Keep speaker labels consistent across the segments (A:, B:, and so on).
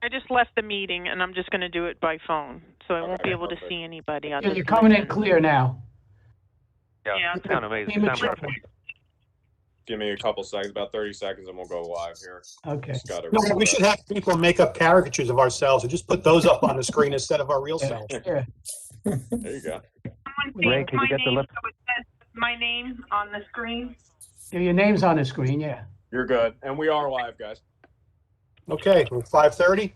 A: I just left the meeting and I'm just going to do it by phone, so I won't be able to see anybody.
B: Yeah, you're coming in clear now.
A: Yeah,
C: it's kind of amazing.
B: Premature.
D: Give me a couple seconds, about 30 seconds, and we'll go live here.
B: Okay.
D: Just got it.
E: No, we should have people make up caricatures of ourselves and just put those up on the screen instead of our real selves.
B: Yeah.
D: There you go.
A: Ray, can you get the lip? So it says my name on the screen.
B: Yeah, your name's on the screen, yeah.
D: You're good. And we are live, guys.
E: Okay, 5:30?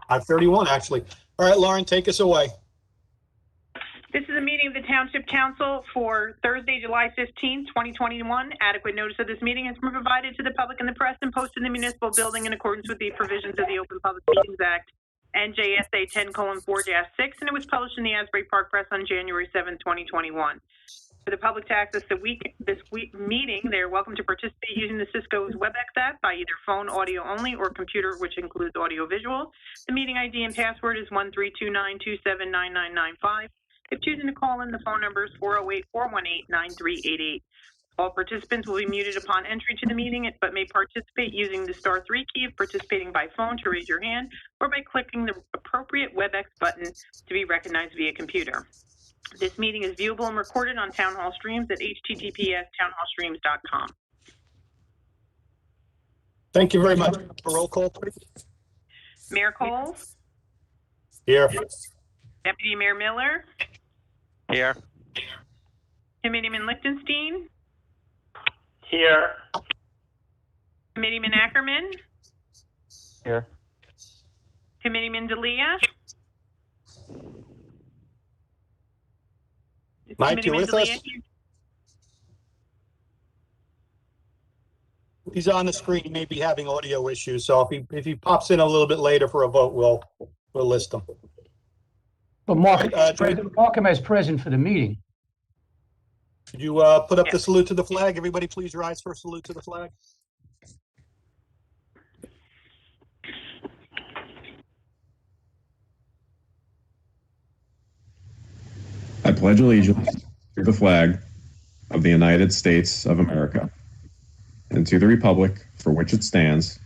E: 5:31, actually. All right, Lauren, take us away.
A: This is a meeting of the Township Council for Thursday, July 15th, 2021. Adequate notice of this meeting has been provided to the public and the press and posted in the municipal building in accordance with the provisions of the Open Public Meetings Act, NJSA 10:4-6, and it was published in the Asbury Park Press on January 7th, 2021. For the public to access this meeting, they are welcome to participate using the Cisco's WebEx app by either phone audio only or computer, which includes audio visual. The meeting ID and password is 1329279995. If choosing to call in, the phone number is 408-418-9388. All participants will be muted upon entry to the meeting, but may participate using the *3 key if participating by phone to raise your hand, or by clicking the appropriate WebEx button to be recognized via computer. This meeting is viewable and recorded on Town Hall Streams at https://townhallstreams.com.
E: Thank you very much. Roll call, please.
A: Mayor Coles,
E: Here.
A: Deputy Mayor Miller,
C: Here.
A: Committeeman Lichtenstein,
C: Here.
A: Committeeman Ackerman,
C: Here.
A: Committeeman D'Elia.
E: Mike, you with us? He's on the screen. He may be having audio issues, so if he pops in a little bit later for a vote, we'll list him.
B: But mark him as present for the meeting.
E: Could you put up the salute to the flag? Everybody please rise for a salute to the flag.
F: I pledge allegiance to the flag of the United States of America and to the republic for which it stands,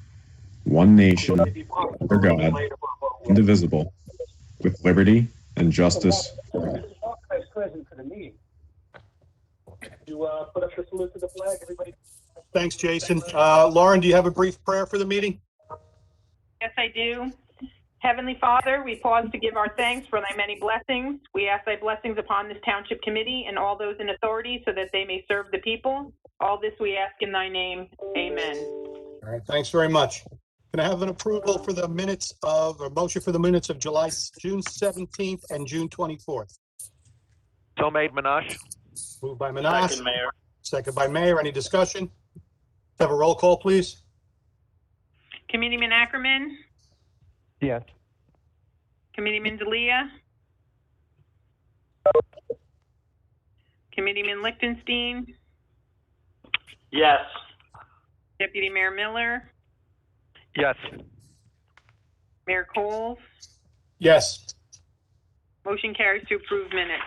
F: one nation, under God, indivisible, with liberty and justice for all.
E: Thanks, Jason. Lauren, do you have a brief prayer for the meeting?
A: Yes, I do. Heavenly Father, we pause to give our thanks for thy many blessings. We ask thy blessings upon this township committee and all those in authority so that they may serve the people. All this we ask in thy name. Amen.
E: All right, thanks very much. Can I have an approval for the minutes of, or motion for the minutes of June 17th and June 24th?
C: So made, Minash.
E: Moved by Minash.
C: Second, Mayor.
E: Second by Mayor. Any discussion? Have a roll call, please.
A: Committeeman Ackerman,
C: Yes.
A: Committeeman D'Elia, Committeeman Lichtenstein,
C: Yes.
A: Deputy Mayor Miller,
C: Yes.
A: Mayor Coles.
E: Yes.
A: Motion carries to approve minutes.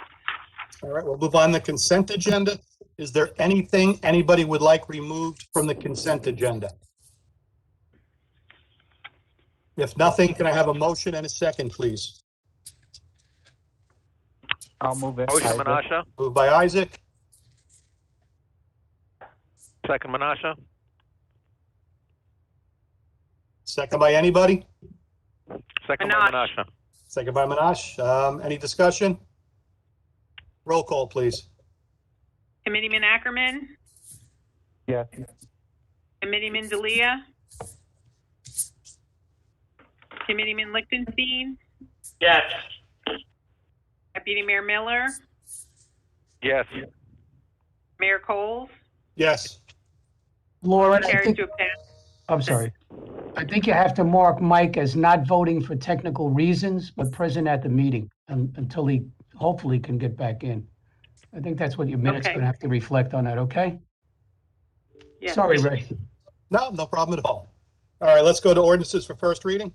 E: All right, we'll move on to the consent agenda. Is there anything anybody would like removed from the consent agenda? If nothing, can I have a motion and a second, please?
C: I'll move it. Motion, Menasha.
E: Moved by Isaac,
C: Second, Menasha.
E: second by anybody?
C: Second by Menasha.
E: Second by Minash. Any discussion? Roll call, please.
A: Committeeman Ackerman,
C: Yes.
A: Committeeman D'Elia, Committeeman Lichtenstein,
C: Yes.
A: Deputy Mayor Miller,
C: Yes.
A: Mayor Coles.
E: Yes.
B: Lauren,
A: Carries to a pass.
B: I'm sorry. I think you have to mark Mike as not voting for technical reasons, but present at the meeting until he hopefully can get back in. I think that's what your minute's
A: Okay.
B: going to have to reflect on that, okay?
A: Yes.
B: Sorry, Ray.
E: No problem at all. All right, let's go to ordinances for first reading.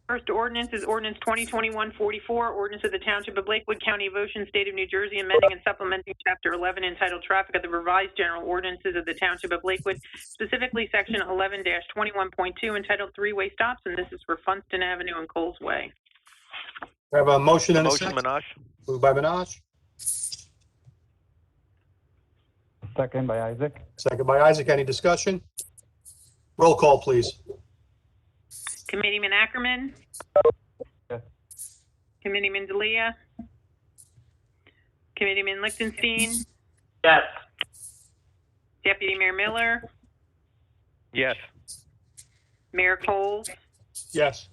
A: First ordinance is ordinance 2021-44, ordinance of the Township of Lakewood, County of Ocean, State of New Jersey, amending and supplementing Chapter 11 entitled Traffic of the Revised General Ordinances of the Township of Lakewood, specifically Section 11-21.2 entitled Three-Way Stops, and this is for Funston Avenue and Coles Way.
E: We have a motion and a
C: Motion,
E: second.
C: Minaj.
E: Moved by Minaj,
G: Second by Isaac.
E: second by Isaac. Any discussion? Roll call, please.
A: Committeeman Ackerman?
G: Yes.
A: Committeeman Delia? Committeeman Lichtenstein?
C: Yes.
A: Deputy Mayor Miller?
C: Yes.
A: Mayor Coles?
E: Yes.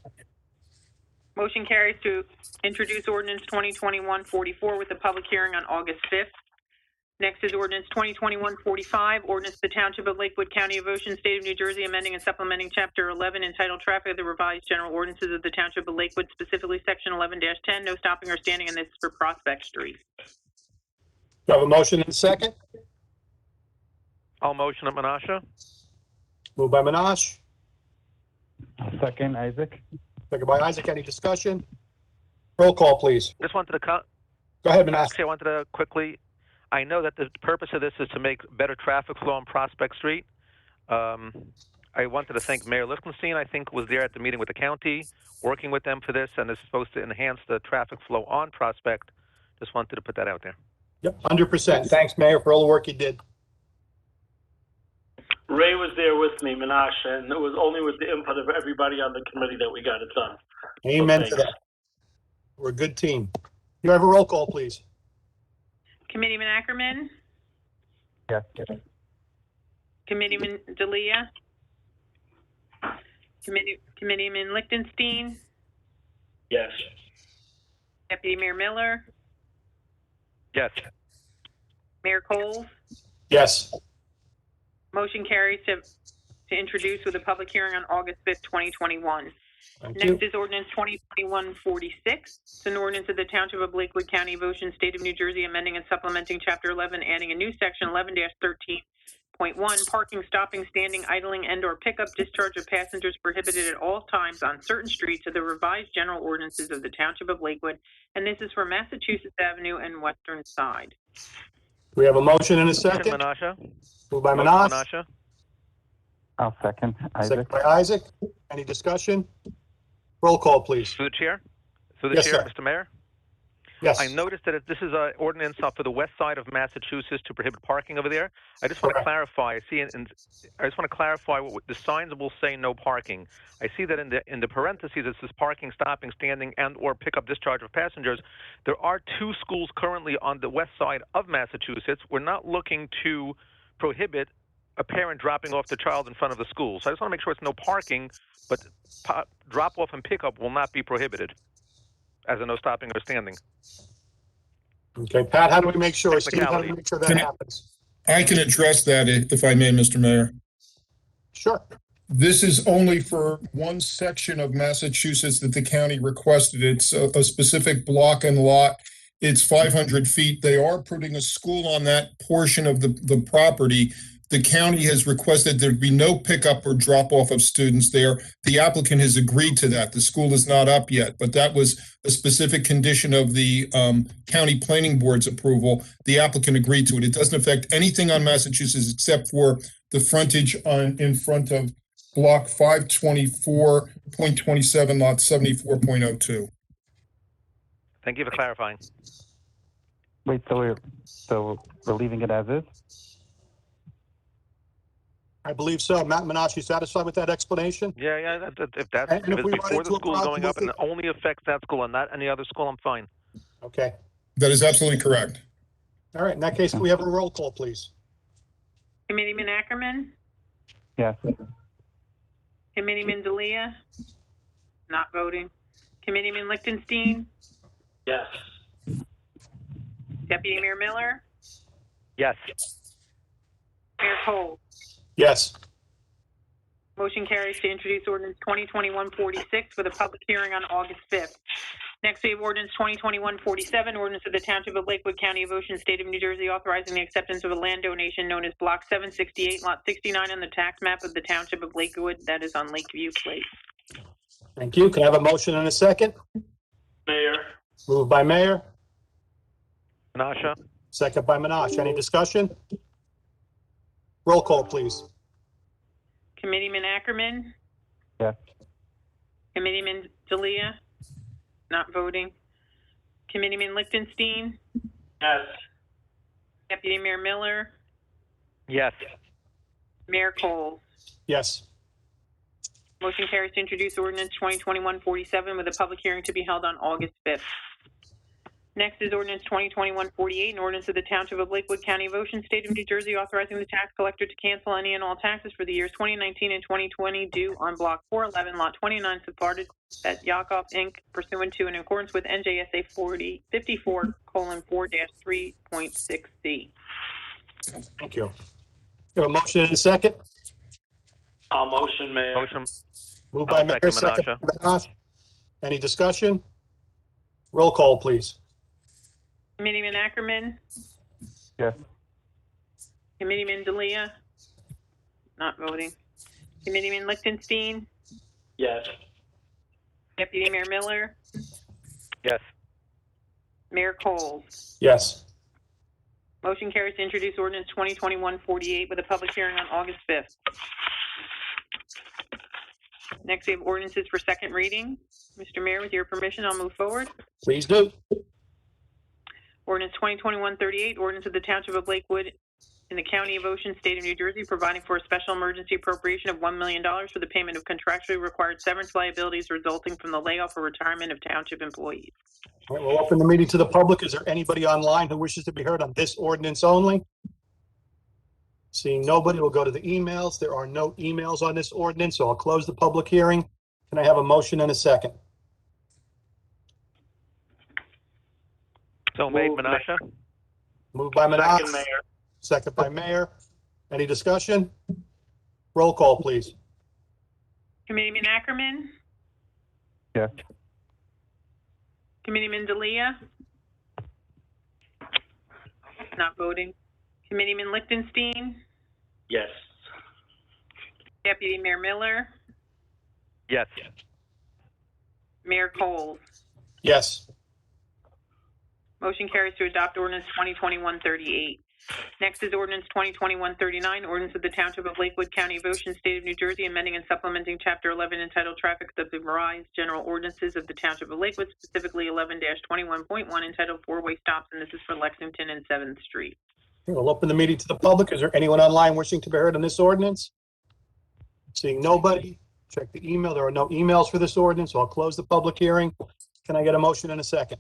A: Motion carries to introduce ordinance 2021-44 with a public hearing on August 5th. Next is ordinance 2021-45, ordinance of the Township of Lakewood, County of Ocean, State of New Jersey, amending and supplementing Chapter 11 entitled Traffic of the Revised General Ordinances of the Township of Lakewood, specifically Section 11-10, no stopping or standing, and this is for Prospect Street.
E: We have a motion and a second.
C: I'll motion it, Menasha.
E: Moved by Minaj,
G: Second, Isaac.
E: second by Isaac. Any discussion? Roll call, please.
C: Just wanted to
E: Go ahead, Minaj.
C: Actually, I wanted to quickly, I know that the purpose of this is to make better traffic flow on Prospect Street. I wanted to thank Mayor Lichtenstein, I think, was there at the meeting with the county, working with them for this, and it's supposed to enhance the traffic flow on Prospect. Just wanted to put that out there.
E: Yep, 100%. Thanks, Mayor, for all the work you did.
H: Ray was there with me, Menashe, and it was only with the input of everybody on the committee that we got it done.
E: Amen to
H: thanks.
E: that. We're a good team. You have a roll call, please.
A: Committeeman Ackerman?
G: Yes.
A: Committeeman Delia? Committeeman Lichtenstein?
H: Yes.
A: Deputy Mayor Miller?
C: Yes.
A: Mayor Coles?
E: Yes.
A: Motion carries to introduce with a public hearing on August 5th, 2021.
E: Thank you.
A: Next is ordinance 2021-46. It's an ordinance of the Township of Lakewood, County of Ocean, State of New Jersey, amending and supplementing Chapter 11, adding a new section 11-13.1, parking, stopping, standing, idling, and/or pickup, discharge of passengers prohibited at all times on certain streets of the revised general ordinances of the Township of Lakewood, and this is for Massachusetts Avenue and Western Side.
E: We have a motion and a
C: Motion,
E: second.
C: Menasha.
E: Moved by
C: Motion,
E: Minaj,
C: Menasha.
G: I'll second,
E: second
G: Isaac.
E: by Isaac. Any discussion? Roll call, please.
C: Through the chair. Through the
E: Yes,
C: chair,
E: sir.
C: Mr. Mayor.
E: Yes.
C: I noticed that this is an ordinance for the west side of Massachusetts to prohibit parking over there. I just want to
E: Correct.
C: clarify. I just want to clarify what the signs will say: no parking. I see that in the parentheses it says parking, stopping, standing, and/or pickup, discharge of passengers. There are two schools currently on the west side of Massachusetts. We're not looking to prohibit a parent dropping off the child in front of the school. So I just want to make sure it's no parking, but drop off and pickup will not be prohibited as a no stopping or standing.
E: Okay, Pat, how do we make sure, Steve, how do we
C: Technicality.
E: make sure that happens?
I: I can address that if I may, Mr. Mayor.
E: Sure.
I: This is only for one section of Massachusetts that the county requested. It's a specific block and lot. It's 500 feet. They are putting a school on that portion of the property. The county has requested there be no pickup or drop off of students there. The applicant has agreed to that. The school is not up yet, but that was a specific condition of the county planning board's approval. The applicant agreed to it. It doesn't affect anything on Massachusetts except for the frontage in front of block 524.27, lot 74.02.
C: Thank you for clarifying.
G: Wait, so we're leaving it as is?
E: I believe so. Matt Minaj, you satisfied with that explanation?
C: Yeah. If
E: And
C: it's
E: if we run
C: before
E: into
C: the
E: a
C: school's
E: problem
C: going up
E: with
C: and it only affects that school and not any other school, I'm fine.
E: Okay.
I: That is absolutely correct.
E: All right, in that case, can we have a roll call, please?
A: Committeeman Ackerman?
G: Yes.
A: Committeeman Delia? Not voting. Committeeman Lichtenstein?
H: Yes.
A: Deputy Mayor Miller?
C: Yes.
A: Mayor Cole?
E: Yes.
A: Motion carries to introduce ordinance 2021-46 with a public hearing on August 5th. Next, we have ordinance 2021-47, ordinance of the Township of Lakewood, County of Ocean, State of New Jersey, authorizing the acceptance of a land donation known as Block 768, Lot 69 on the tax map of the Township of Lakewood, that is on Lakeview Place.
E: Thank you. Can I have a motion and a second?
H: Mayor.
E: Moved by Mayor,
C: Menasha?
E: second by Minash. Any discussion? Roll call, please.
A: Committeeman Ackerman?
G: Yes.
A: Committeeman Delia? Not voting. Committeeman Lichtenstein?
H: Yes.
A: Deputy Mayor Miller?
C: Yes.
A: Mayor Coles?
E: Yes.
A: Motion carries to introduce ordinance 2021-47 with a public hearing to be held on August 5th. Next is ordinance 2021-48, an ordinance of the Township of Lakewood, County of Ocean, State of New Jersey, authorizing the tax collector to cancel any and all taxes for the years 2019 and 2020 due on Block 411, Lot 29, supported at Yakov Inc., pursuant to and in accordance with NJSA 54:4-3.6C.
E: Thank you. You have a motion and a second?
H: I'll motion, Mayor.
C: Motion.
E: Moved by
C: I'll
E: Mayor,
C: second
E: second by Minash. Any discussion? Roll call, please.
A: Committeeman Ackerman?
G: Yes.
A: Committeeman Delia? Not voting. Committeeman Lichtenstein?
H: Yes.
A: Deputy Mayor Miller?
C: Yes.
A: Mayor Coles?
E: Yes.
A: Motion carries to introduce ordinance 2021-48 with a public hearing on August 5th. Next, we have ordinances for second reading. Mr. Mayor, with your permission, I'll move forward.
E: Please do.
A: Ordinance 2021-38, ordinance of the Township of Lakewood in the County of Ocean, State of New Jersey, providing for a special emergency appropriation of $1 million for the payment of contractually required severance liabilities resulting from the layoff or retirement of township employees.
E: All right, we'll open the meeting to the public. Is there anybody online who wishes to be heard on this ordinance only? Seeing nobody, we'll go to the emails. There are no emails on this ordinance, so I'll close the public hearing. Can I have a motion and a second?
C: So made,
H: Move,
C: Menasha?
E: Moved by
H: Second,
E: Minash,
H: Mayor.
E: second by Mayor. Any discussion? Roll call, please.
A: Committeeman Ackerman?
G: Yes.
A: Committeeman Delia? Not voting. Committeeman Lichtenstein?
H: Yes.
A: Deputy Mayor Miller?
C: Yes.
A: Mayor Coles?
E: Yes.
A: Motion carries to adopt ordinance 2021-38. Next is ordinance 2021-39, ordinance of the Township of Lakewood, County of Ocean, State of New Jersey, amending and supplementing Chapter 11 entitled Traffic of the Revised General Ordinances of the Township of Lakewood, specifically 11-21.1 entitled Four-Way Stops, and this is for Lexington and 7th Street.
E: We'll open the meeting to the public. Is there anyone online wishing to be heard on this ordinance? Seeing nobody, check the email. There are no emails for this ordinance, so I'll close the public hearing. Can I get a motion and a second?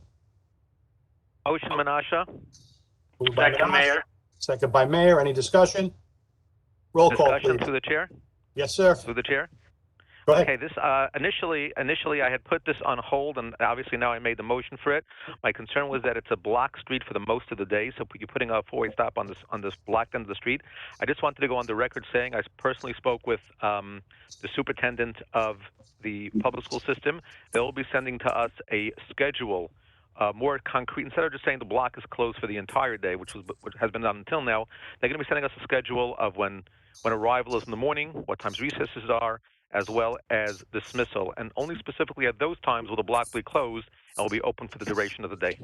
C: Motion, Menasha?
E: Moved by
H: Second,
E: Minash,
H: Mayor.
E: second by Mayor. Any discussion? Roll call,
C: Discussion
E: please.
C: through the chair?
E: Yes, sir.
C: Through the chair?
E: Go ahead.
C: Okay, this, initially I had put this on hold, and obviously now I made the motion for it. My concern was that it's a block street for the most of the day, so you're putting a four-way stop on this blocked end of the street. I just wanted to go on the record saying I personally spoke with the superintendent of the public school system. They'll be sending to us a schedule, more concrete. Instead of just saying the block is closed for the entire day, which has been done until now, they're going to be sending us a schedule of when arrival is in the morning, what times recesses are, as well as dismissal. And only specifically at those times will the block be closed and will be open for the duration of the day.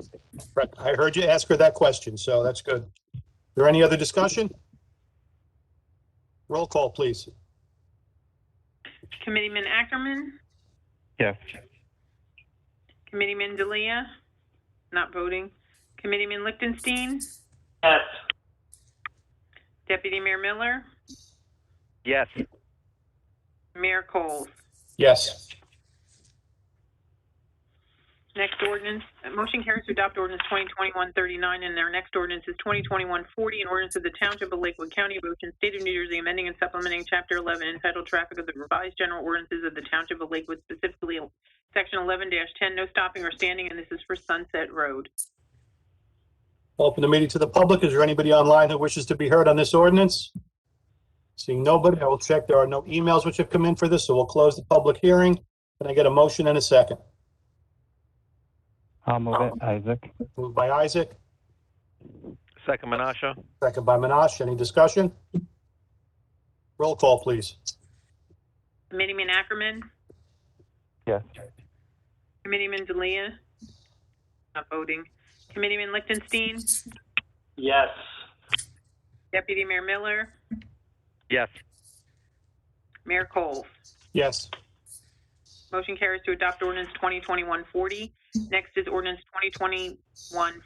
E: Right. I heard you ask her that question, so that's good. Is there any other discussion? Roll call, please.
A: Committeeman Ackerman?
G: Yes.
A: Committeeman Delia? Not voting. Committeeman Lichtenstein?
H: Yes.
A: Deputy Mayor Miller?
C: Yes.
A: Mayor Coles?
E: Yes.
A: Next ordinance, motion carries to adopt ordinance 2021-39, and their next ordinance is 2021-40, an ordinance of the Township of Lakewood, County of Ocean, State of New Jersey, amending and supplementing Chapter 11 entitled Traffic of the Revised General Ordinances of the Township of Lakewood, specifically Section 11-10, no stopping or standing, and this is for Sunset Road.
E: Open the meeting to the public. Is there anybody online who wishes to be heard on this ordinance? Seeing nobody, I will check. There are no emails which have come in for this, so we'll close the public hearing. Can I get a motion and a second?
G: I'll move it, Isaac.
E: Moved by Isaac,
C: Second, Menasha?
E: second by Minash. Any discussion? Roll call, please.
A: Committeeman Ackerman?
G: Yes.
A: Committeeman Delia? Not voting. Committeeman Lichtenstein?
H: Yes.
A: Deputy Mayor Miller?
C: Yes.
A: Mayor Coles?
E: Yes.
A: Motion carries to adopt ordinance 2021-40. Next is ordinance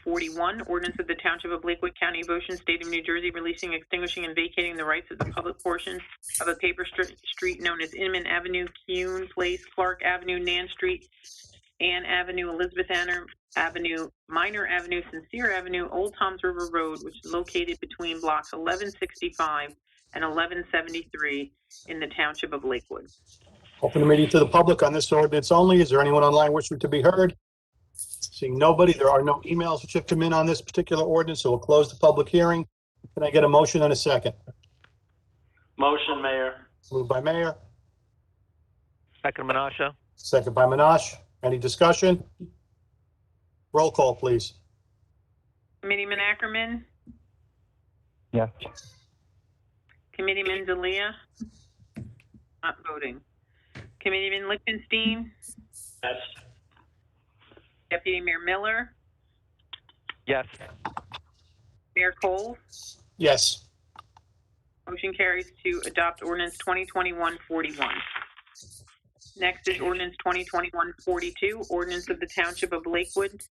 A: 2021-41, ordinance of the Township of Lakewood, County of Ocean, State of New Jersey, releasing, extinguishing, and vacating the rights of the public portions of a paper street known as Inman Avenue, Kuhn Place, Clark Avenue, Nan Street, Ann Avenue, Elizabeth Avenue, Minor Avenue, Sincere Avenue, Old Toms River Road, which is located between blocks 1165 and 1173 in the Township of Lakewood.
E: Open the meeting to the public on this ordinance only. Is there anyone online wishing to be heard? Seeing nobody, there are no emails which have come in on this particular ordinance, so we'll close the public hearing. Can I get a motion and a second?
H: Motion, Mayor.
E: Moved by Mayor,
C: Second Menasha?
E: second by Minash. Any discussion? Roll call, please.
A: Committeeman Ackerman?
G: Yes.
A: Committeeman Delia? Not voting. Committeeman Lichtenstein?
H: Yes.
A: Deputy Mayor Miller?
C: Yes.
A: Mayor Coles?
E: Yes.
A: Motion carries to adopt ordinance 2021-41. Next is ordinance 2021-42, ordinance of the Township of Lakewood,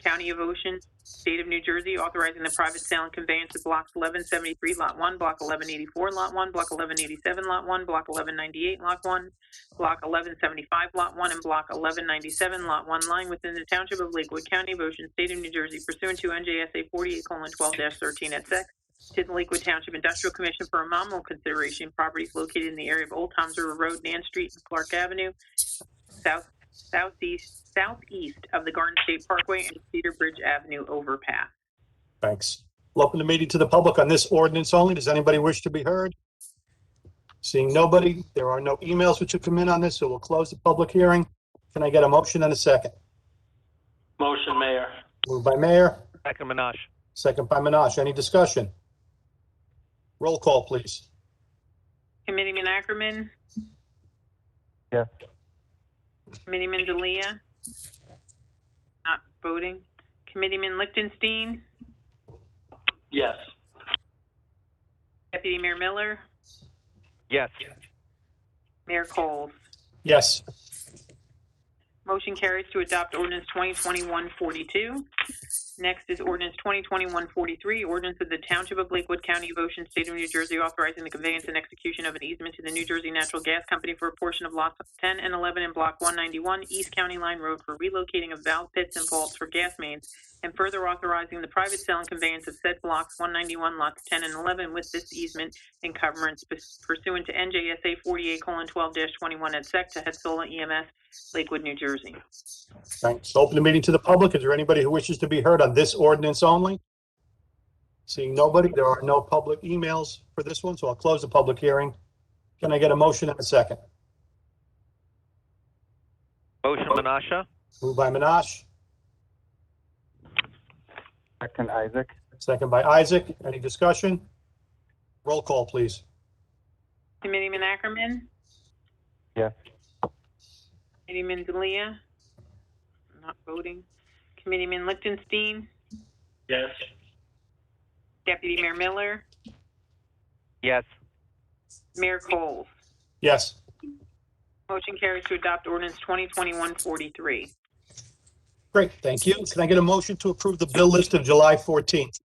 A: County of Ocean, State of New Jersey, authorizing the private sale and conveyance of blocks 1173, Lot 1, Block 1184, Lot 1, Block 1187, Lot 1, Block 1198, Lot 1, Block 1175, Lot 1, and Block 1197, Lot 1, lying within the Township of Lakewood, County of Ocean, State of New Jersey, pursuant to NJSA 48:12-13 et seq. To the Lakewood Township Industrial Commission for a nominal consideration, properties located in the area of Old Toms River Road, Nan Street, and Clark Avenue, southeast of the Garden State Parkway and Cedar Bridge Avenue overpass.
E: Thanks. We'll open the meeting to the public on this ordinance only. Does anybody wish to be heard? Seeing nobody, there are no emails which have come in on this, so we'll close the public hearing. Can I get a motion and a second?
H: Motion, Mayor.
E: Moved by Mayor,
C: Second Menash?
E: second by Minash. Any discussion? Roll call, please.
A: Committeeman Ackerman?
G: Yes.
A: Committeeman Delia? Not voting. Committeeman Lichtenstein?
H: Yes.
A: Deputy Mayor Miller?
C: Yes.
A: Mayor Coles?
E: Yes.
A: Motion carries to adopt ordinance 2021-42. Next is ordinance 2021-43, ordinance of the Township of Lakewood, County of Ocean, State of New Jersey, authorizing the conveyance and execution of an easement to the New Jersey Natural Gas Company for a portion of lots 10 and 11 in Block 191, East County Line Road, for relocating of valve pits and vaults for gas mains, and further authorizing the private sale and conveyance of said blocks 191, lots 10 and 11 with this easement encumbrance pursuant to NJSA 48:12-21 et seq. to Hetzola EMS, Lakewood, New Jersey.
E: Thanks. Open the meeting to the public. Is there anybody who wishes to be heard on this ordinance only? Seeing nobody, there are no public emails for this one, so I'll close the public hearing. Can I get a motion and a second?
C: Motion Menasha?
E: Moved by Minash,
G: Second, Isaac.
E: second by Isaac. Any discussion? Roll call, please.
A: Committeeman Ackerman?
G: Yes.
A: Committeeman Delia? Not voting. Committeeman Lichtenstein?
H: Yes.
A: Deputy Mayor Miller?
C: Yes.
A: Mayor Coles?
E: Yes.
A: Motion carries to adopt ordinance 2021-43.
E: Great, thank you. Can I get a motion to approve the bill list of July 14th?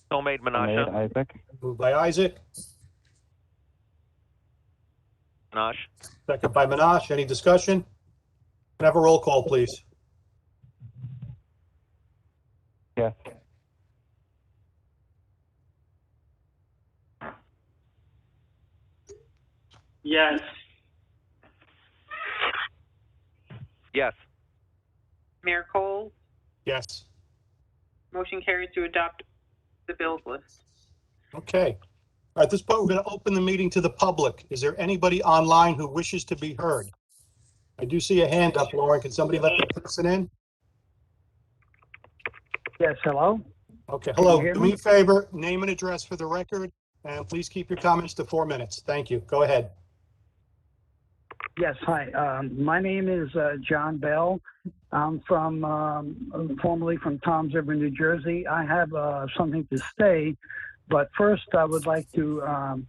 C: So made
G: Made,
C: Menasha?
G: Isaac.
E: Moved by Isaac,
C: Menash?
E: second by Minash. Any discussion? Can I have a roll call, please?
G: Yes.
H: Yes.
C: Yes.
A: Mayor Coles?
E: Yes.
A: Motion carries to adopt the bills list.
E: Okay. All right, at this point, we're going to open the meeting to the public. Is there anybody online who wishes to be heard? I do see a hand up, Lauren. Can somebody let that person in?
J: Yes, hello?
E: Okay,
J: Can you
E: hello.
J: hear
E: Do
J: me?
E: me a favor, name and address for the record, and please keep your comments to 4 minutes. Thank you. Go ahead.
J: Yes, hi. My name is John Bell. I'm from formerly from Toms River, New Jersey. I have something to say, but first I would like to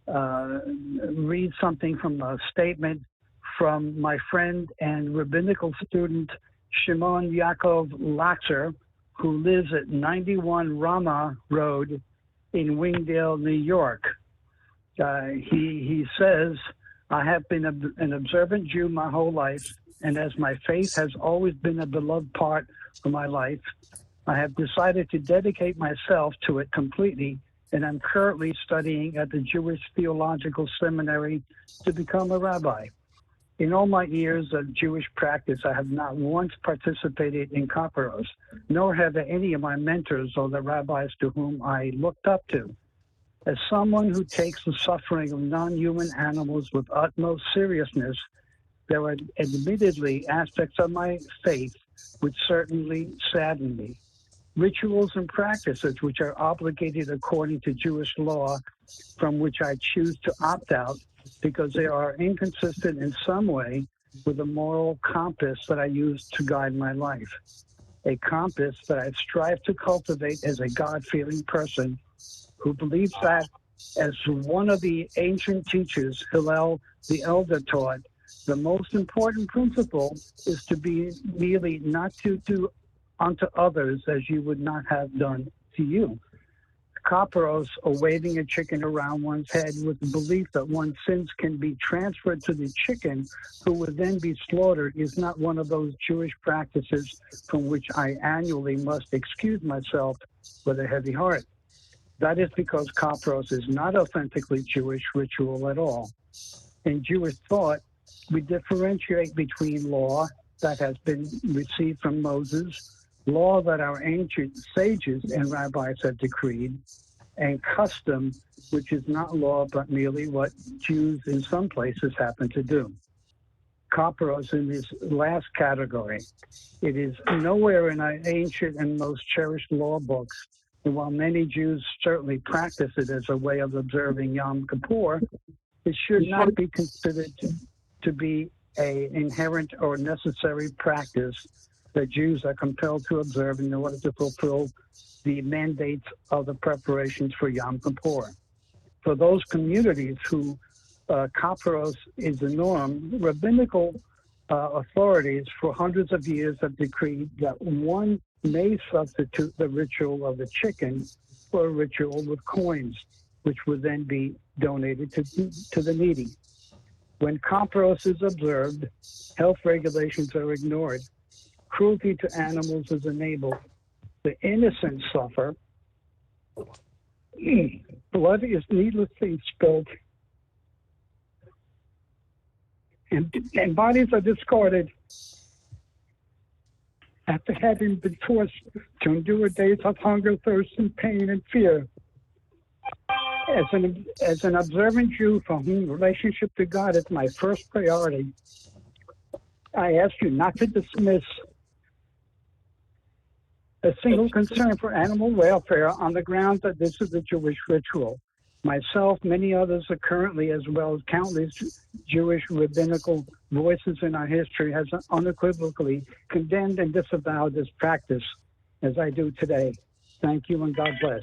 J: read something from a statement from my friend and rabbinical student Shimon Yaakov Latzer, who lives at 91 Rama Road in Wingdale, New York. He says, I have been an observant Jew my whole life, and as my faith has always been a beloved part of my life, I have decided to dedicate myself to it completely, and I'm currently studying at the Jewish Theological Seminary to become a rabbi. In all my years of Jewish practice, I have not once participated in Kapparos, nor have any of my mentors or the rabbis to whom I looked up to. As someone who takes the suffering of non-human animals with utmost seriousness, there are admittedly aspects of my faith which certainly sadden me. Rituals and practices which are obligated according to Jewish law, from which I choose to opt out because they are inconsistent in some way with the moral compass that I use to guide my life. A compass that I strive to cultivate as a God-fearing person who believes that, as one of the ancient teachers, Hillel the Elder, taught, the most important principle is to be merely not to do unto others as you would not have done to you. Kapparos, or waving a chicken around one's head with the belief that one's sins can be transferred to the chicken who would then be slaughtered, is not one of those Jewish practices from which I annually must excuse myself with a heavy heart. That is because Kapparos is not authentically Jewish ritual at all. In Jewish thought, we differentiate between law that has been received from Moses, law that our ancient sages and rabbis have decreed, and custom, which is not law but merely what Jews in some places happen to do. Kapparos in this last category. It is nowhere in our ancient and most cherished law books. And while many Jews certainly practice it as a way of observing Yom Kippur, it should not be considered to be an inherent or necessary practice that Jews are compelled to observe in order to fulfill the mandates of the preparations for Yom Kippur. For those communities who Kapparos is the norm, rabbinical authorities for hundreds of years have decreed that one may substitute the ritual of the chicken for a ritual with coins, which would then be donated to the needy. When Kapparos is observed, health regulations are ignored, cruelty to animals is enabled, the innocent suffer, blood is needlessly spilled, and bodies are discarded after having been forced to endure days of hunger, thirst, and pain and fear. As an observant Jew for whom relationship to God is my first priority, I ask you not to dismiss a single concern for animal welfare on the grounds that this is a Jewish ritual. Myself, many others are currently, as well as countless Jewish rabbinical voices in our history, has unequivocally condemned and disavowed this practice, as I do today. Thank you and God bless.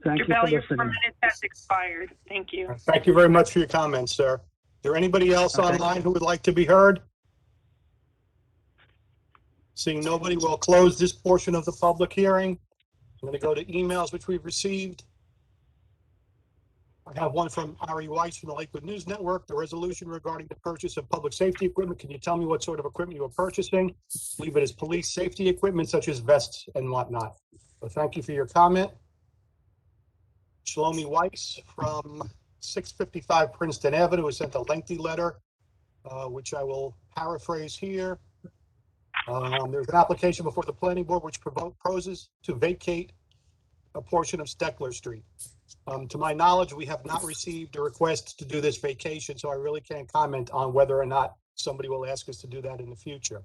J: Thank you for
A: Your 4
J: listening.
A: minutes has expired. Thank you.
E: Thank you very much for your comments, sir. Is there anybody else
J: Okay.
E: online who would like to be heard? Seeing nobody, we'll close this portion of the public hearing. I'm going to go to emails which we've received. I have one from Ari Weiss from the Lakewood News Network. The resolution regarding the purchase of public safety equipment. Can you tell me what sort of equipment you are purchasing? I believe it is police safety equipment such as vests and whatnot. So thank you for your comment. Shlomi Weiss from 655 Princeton Avenue has sent a lengthy letter, which I will paraphrase here. There's an application before the planning board which proposes to vacate a portion of Steckler Street. To my knowledge, we have not received a request to do this vacation, so I really can't comment on whether or not somebody will ask us to do that in the future.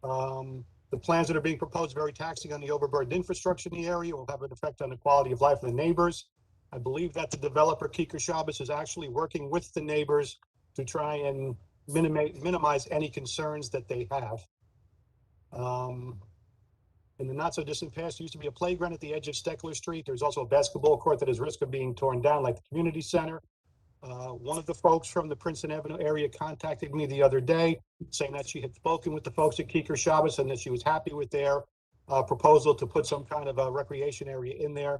E: The plans that are being proposed are very taxing on the overburdened infrastructure in the area, will have an effect on the quality of life of the neighbors. I believe that the developer, Kieker Shabbos, is actually working with the neighbors to try and minimize any concerns that they have. In the not so distant past, there used to be a playground at the edge of Steckler Street. There's also a basketball court that is risk of being torn down, like the community center. One of the folks from the Princeton Avenue area contacted me the other day saying that she had spoken with the folks at Kieker Shabbos and that she was happy with their proposal to put some kind of a recreation area in there.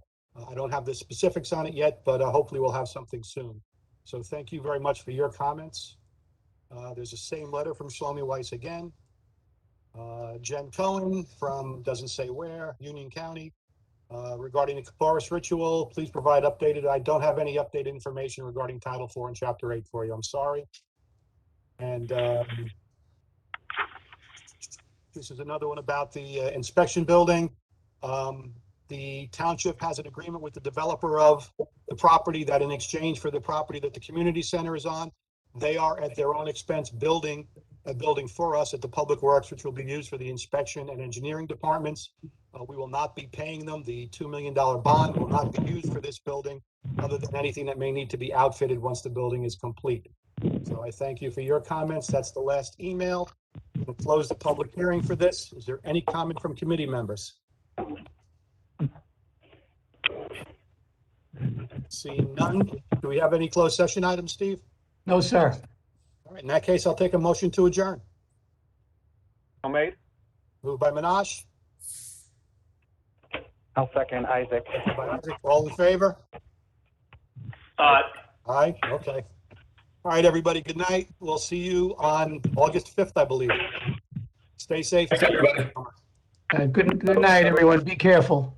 E: I don't have the specifics on it yet, but hopefully we'll have something soon. So thank you very much for your comments. There's the same letter from Shlomi Weiss again. Jen Cohen from doesn't say where, Union County. Regarding the Kapparis ritual, please provide updated. I don't have any updated information regarding Title 4 and Chapter 8 for you. I'm sorry. And this is another one about the inspection building. The township has an agreement with the developer of the property that in exchange for the property that the community center is on, they are at their own expense building a building for us at the Public Works, which will be used for the inspection and engineering departments. We will not be paying them. The $2 million bond will not be used for this building other than anything that may need to be outfitted once the building is complete. So I thank you for your comments. That's the last email. We'll close the public hearing for this. Is there any comment from committee members? Seeing none, do we have any closed session items, Steve?
B: No, sir.
E: All right, in that case, I'll take a motion to adjourn.
C: So made.
E: Moved by Minash,
G: I'll second Isaac.
E: seconded by Isaac. All in favor? Aye, okay. All right, everybody, good night. We'll see you on August 5th, I believe. Stay safe.
B: Good night, everyone. Be careful.